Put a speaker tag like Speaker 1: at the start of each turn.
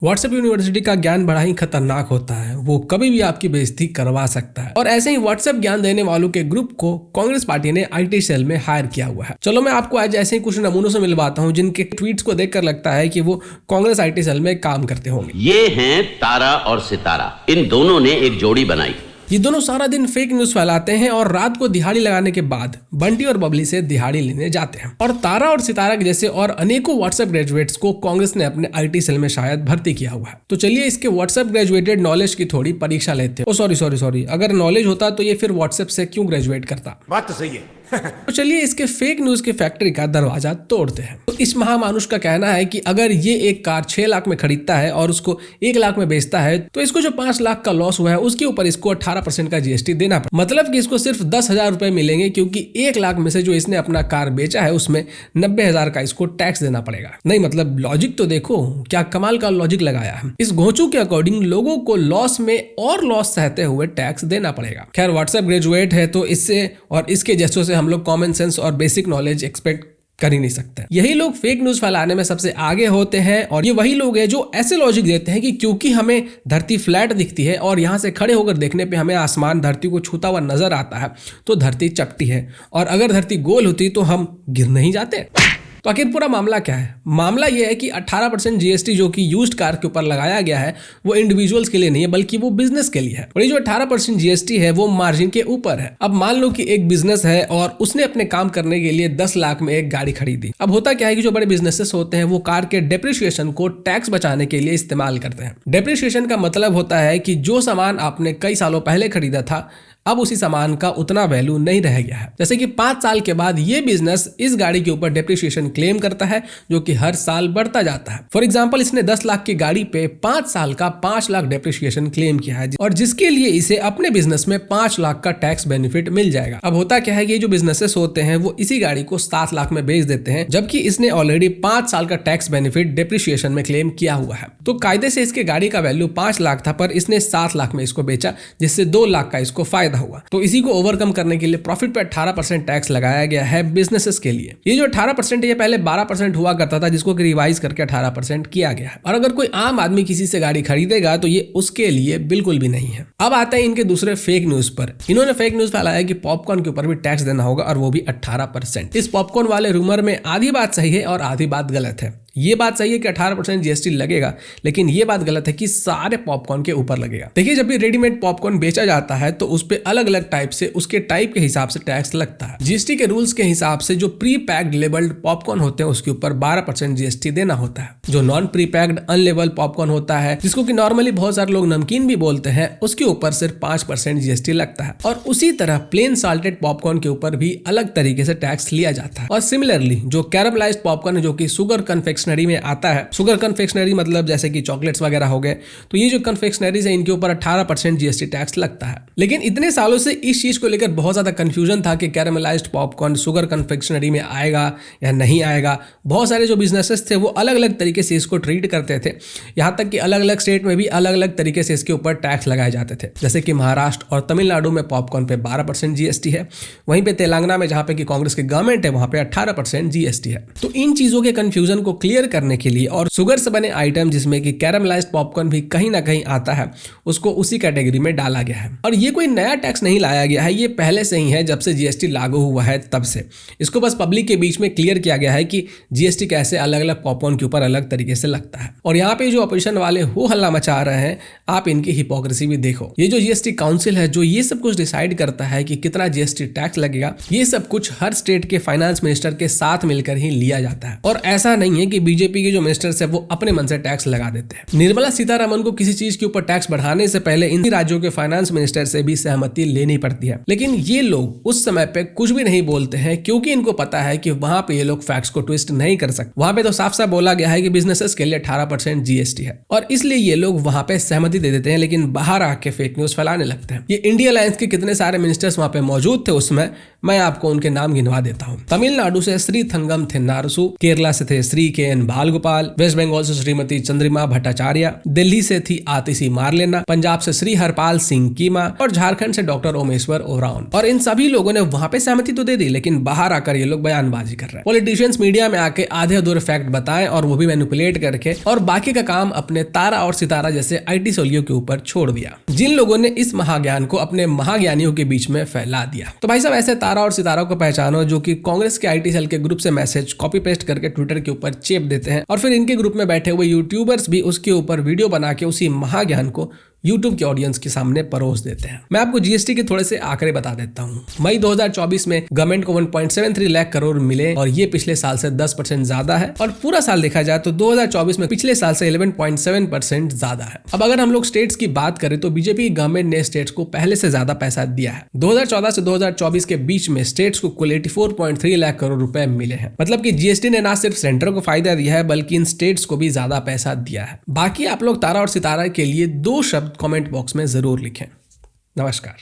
Speaker 1: WhatsApp university का ज्ञान बड़ा ही खतरनाक होता है। वो कभी भी आपकी बेइज्जती करवा सकता है। और ऐसे ही व्हाट्सएप ज्ञान देने वालों के ग्रुप को कांग्रेस पार्टी ने आईटी सेल में हायर किया हुआ है। चलो मैं आपको आज ऐसे ही कुछ नमूनों से मिलवाता हूं जिनके ट्वीट्स को देखकर लगता है कि वो कांग्रेस आईटी सेल में काम करते होंगे।
Speaker 2: ये हैं तारा और सितारा, इन दोनों ने एक जोड़ी बनाई।
Speaker 1: ये दोनों सारा दिन फेक न्यूज फैलाते हैं और रात को दिहाड़ी लगाने के बाद बंटी और बबली से दिहाड़ी लेने जाते हैं। और तारा और सितारा के जैसे और अनेकों व्हाट्सएप ग्रेजुएट्स को कांग्रेस ने अपने आईटी सेल में शायद भर्ती किया हुआ है। तो चलिए इसके व्हाट्सएप ग्रेजुएटेड नॉलेज की थोड़ी परीक्षा लेते हैं। सॉरी, अगर नॉलेज होता तो ये फिर व्हाट्सएप से क्यों ग्रेजुएट करता?
Speaker 3: बात तो सही है।
Speaker 1: तो चलिए इसके फेक न्यूज की फैक्ट्री का दरवाजा तोड़ते हैं। तो इस महामानुष का कहना है कि अगर ये एक कार 6 लाख में खरीदता है और उसको 1 लाख में बेचता है तो इसको जो 5 लाख का लॉस हुआ है उसके ऊपर इसको 18% का जीएसटी देना पड़ेगा। मतलब कि इसको सिर्फ 10,000 रुपए मिलेंगे, क्योंकि 1 लाख में से जो इसने अपना कार बेचा है उसमें 90,000 का इसको टैक्स देना पड़ेगा। नहीं मतलब लॉजिक तो देखो, क्या कमाल का लॉजिक लगाया है। इस घोंचू के अकॉर्डिंग लोगों को लॉस में और लॉस सहते हुए टैक्स देना पड़ेगा। खैर व्हाट्सएप ग्रेजुएट है तो इससे और इसके जैसों से हम लोग कॉमन सेंस और बेसिक नॉलेज एक्सपेक्ट कर ही नहीं सकते। यही लोग फेक न्यूज फैलाने में सबसे आगे होते हैं और ये वही लोग हैं जो ऐसे लॉजिक देते हैं कि क्योंकि हमें धरती फ्लैट दिखती है और यहाँ से खड़े होकर देखने पे हमें आसमान धरती को छूता हुआ नजर आता है तो धरती चपटी है, और अगर धरती गोल होती तो हम गिर नहीं जाते। तो आखिर पूरा मामला क्या है? मामला यह है कि 18% जीएसटी जो कि यूज्ड कार के ऊपर लगाया गया है वो इंडिविजुअल्स के लिए नहीं है बल्कि वो बिजनेस के लिए है। और ये जो 18% जीएसटी है वो मार्जिन के ऊपर है। अब मान लो कि एक बिजनेस है और उसने अपने काम करने के लिए 10 लाख में एक गाड़ी खरीदी। अब होता क्या है कि जो बड़े बिजनेसेस होते हैं वो कार के डेप्रिसिएशन को टैक्स बचाने के लिए इस्तेमाल करते हैं। डेप्रिसिएशन का मतलब होता है कि जो सामान आपने कई सालों पहले खरीदा था अब उसी सामान का उतना वैल्यू नहीं रह गया है। जैसे कि 5 साल के बाद ये बिजनेस इस गाड़ी के ऊपर डेप्रिसिएशन क्लेम करता है जो कि हर साल बढ़ता जाता है। फॉर एग्जांपल इसने 10 लाख की गाड़ी पे 5 साल का 5 लाख डेप्रिसिएशन क्लेम किया है और जिसके लिए इसे अपने बिजनेस में 5 लाख का टैक्स बेनिफिट मिल जाएगा। अब होता क्या है कि ये जो बिजनेसेस होते हैं वो इसी गाड़ी को 7 लाख में बेच देते हैं, जबकि इसने ऑलरेडी 5 साल का टैक्स बेनिफिट डेप्रिसिएशन में क्लेम किया हुआ है। तो कायदे से इसके गाड़ी का वैल्यू 5 लाख था पर इसने 7 लाख में इसको बेचा, जिससे 2 लाख का इसको फायदा हुआ। तो इसी को ओवरकम करने के लिए प्रॉफिट पे 18% टैक्स लगाया गया है बिजनेसेस के लिए। ये जो 18% है ये पहले 12% हुआ करता था, जिसको कि रिवाइज करके 18% किया गया है। और अगर कोई आम आदमी किसी से गाड़ी खरीदेगा तो ये उसके लिए बिल्कुल भी नहीं है। अब आते हैं इनके दूसरे फेक न्यूज पर। इन्होंने फेक न्यूज फैलाया कि पॉपकॉर्न के ऊपर भी टैक्स देना होगा और वो भी 18%। इस पॉपकॉर्न वाले रूमर में आधी बात सही है और आधी बात गलत है। ये बात सही है कि 18% जीएसटी लगेगा, लेकिन ये बात गलत है कि सारे पॉपकॉर्न के ऊपर लगेगा। देखिए जब भी रेडीमेड पॉपकॉर्न बेचा जाता है तो उस पे अलग अलग टाइप से उसके टाइप के हिसाब से टैक्स लगता है। जीएसटी के रूल्स के हिसाब से जो प्री पैक्ड लेबल्ड पॉपकॉर्न होते हैं उसके ऊपर 12% जीएसटी देना होता है। जो non pre packed unlabelled popcorn होता है, जिसको कि नॉर्मली बहुत सारे लोग नमकीन भी बोलते हैं, उसके ऊपर सिर्फ 5% जीएसटी लगता है। और उसी तरह प्लेन साल्टेड पॉपकॉर्न के ऊपर भी अलग तरीके से टैक्स लिया जाता है। और सिमिलरली जो कैरामलाइज्ड पॉपकॉर्न है जो कि शुगर कन्फेक्शनरी में आता है, शुगर कन्फेक्शनरी मतलब जैसे कि चॉकलेट्स वगैरह हो गए, तो ये जो कन्फेक्शनरीज है इनके ऊपर 18% जीएसटी टैक्स लगता है। लेकिन इतने सालों से इस चीज को लेकर बहुत ज्यादा कंफ्यूजन था कि कैरामलाइज्ड पॉपकॉर्न शुगर कन्फेक्शनरी में आएगा या नहीं आएगा। बहुत सारे जो बिजनेसेस थे वो अलग अलग तरीके से इसको ट्रीट करते थे, यहाँ तक कि अलग अलग स्टेट में भी अलग अलग तरीके से इसके ऊपर टैक्स लगाए जाते थे। जैसे कि महाराष्ट्र और तमिलनाडु में पॉपकॉर्न पे 12% जीएसटी है, वहीं पे तेलंगाना में जहाँ पे कि कांग्रेस की गवर्नमेंट है वहाँ पे 18% जीएसटी है। तो इन चीजों के कंफ्यूजन को क्लियर करने के लिए और शुगर से बने आइटम जिसमें कि कैरामलाइज्ड पॉपकॉर्न भी कहीं ना कहीं आता है उसको उसी कैटेगरी में डाला गया है। और ये कोई नया टैक्स नहीं लाया गया है, ये पहले से ही है, जब से जीएसटी लागू हुआ है तब से। इसको बस पब्लिक के बीच में क्लियर किया गया है कि जीएसटी कैसे अलग अलग पॉपकॉर्न के ऊपर अलग तरीके से लगता है। और यहाँ पे जो अपोजिशन वाले हो हल्ला मचा रहे हैं, आप इनकी हिपोक्रेसी भी देखो। ये जो जीएसटी काउंसिल है जो ये सब कुछ डिसाइड करता है कि कितना जीएसटी टैक्स लगेगा, ये सब कुछ हर स्टेट के फाइनेंस मिनिस्टर के साथ मिलकर ही लिया जाता है। और ऐसा नहीं है कि बीजेपी के जो मिनिस्टर्स है वो अपने मन से टैक्स लगा देते हैं। निर्मला सीतारमन को किसी चीज के ऊपर टैक्स बढ़ाने से पहले इन राज्यों के फाइनेंस मिनिस्टर से भी सहमति लेनी पड़ती है, लेकिन ये लोग उस समय पे कुछ भी नहीं बोलते हैं क्योंकि इनको पता है कि वहां पे ये लोग फैक्ट्स को ट्विस्ट नहीं कर सकते। वहां पे तो साफ साफ बोला गया है कि बिजनेसेस के लिए 18% जीएसटी है और इसलिए ये लोग वहां पे सहमति दे देते हैं, लेकिन बाहर आके फेक न्यूज फैलाने लगते हैं। ये इंडिया अलायंस के कितने सारे मिनिस्टर्स वहां पे मौजूद थे उस समय, मैं आपको उनके नाम गिनवा देता हूँ। तमिलनाडु से श्री थंगम थेन्नारसु, केरला से थे श्री के KN बालगोपाल, वेस्ट बंगाल से श्रीमती चंद्रिमा भट्टाचार्य, दिल्ली से थी आतिशी मारलेना, पंजाब से श्री हरपाल सिंह कीमा और झारखंड से डॉक्टर ओमेश्वर ओरावन। और इन सभी लोगों ने वहां पे सहमति तो दे दी, लेकिन बाहर आकर ये लोग बयानबाजी कर रहे हैं। पॉलिटिशियंस मीडिया में आके आधे अधूरे फैक्ट बताएं और वो भी मैनिपुलेट करके, और बाकी का काम अपने तारा और सितारा जैसे IT सोलियों के ऊपर छोड़ दिया, जिन लोगों ने इस महाज्ञान को अपने महाज्ञानियों के बीच में फैला दिया। तो भाई साहब, ऐसे तारा और सितारा को पहचानो जो कि कांग्रेस के IT सेल के ग्रुप से मैसेज कॉपी पेस्ट करके ट्विटर के ऊपर चेप देते हैं, और फिर इनके ग्रुप में बैठे हुए यूट्यूबर्स भी उसके ऊपर वीडियो बना के उसी महाज्ञान को YouTube के ऑडियंस के सामने परोस देते हैं। मैं आपको GST के थोड़े से आंकड़े बता देता हूँ। मई 2024 में गवर्नमेंट को 1.73 लाख करोड़ मिले, और ये पिछले साल से 10% ज्यादा है। और पूरा साल देखा जाए तो 2024 में पिछले साल से 11.7% ज्यादा है। अब अगर हम लोग स्टेट्स की बात करें तो बीजेपी की गवर्नमेंट ने स्टेट्स को पहले से ज्यादा पैसा दिया है। 2014 से 2024 के बीच में स्टेट्स को कुल 84.3 लाख करोड़ रुपए मिले हैं। मतलब कि GST ने ना सिर्फ सेंटर को फायदा दिया है, बल्कि इन स्टेट्स को भी ज्यादा पैसा दिया है। बाकी आप लोग तारा और सितारा के लिए 2 शब्द कमेंट बॉक्स में जरूर लिखें। नमस्कार।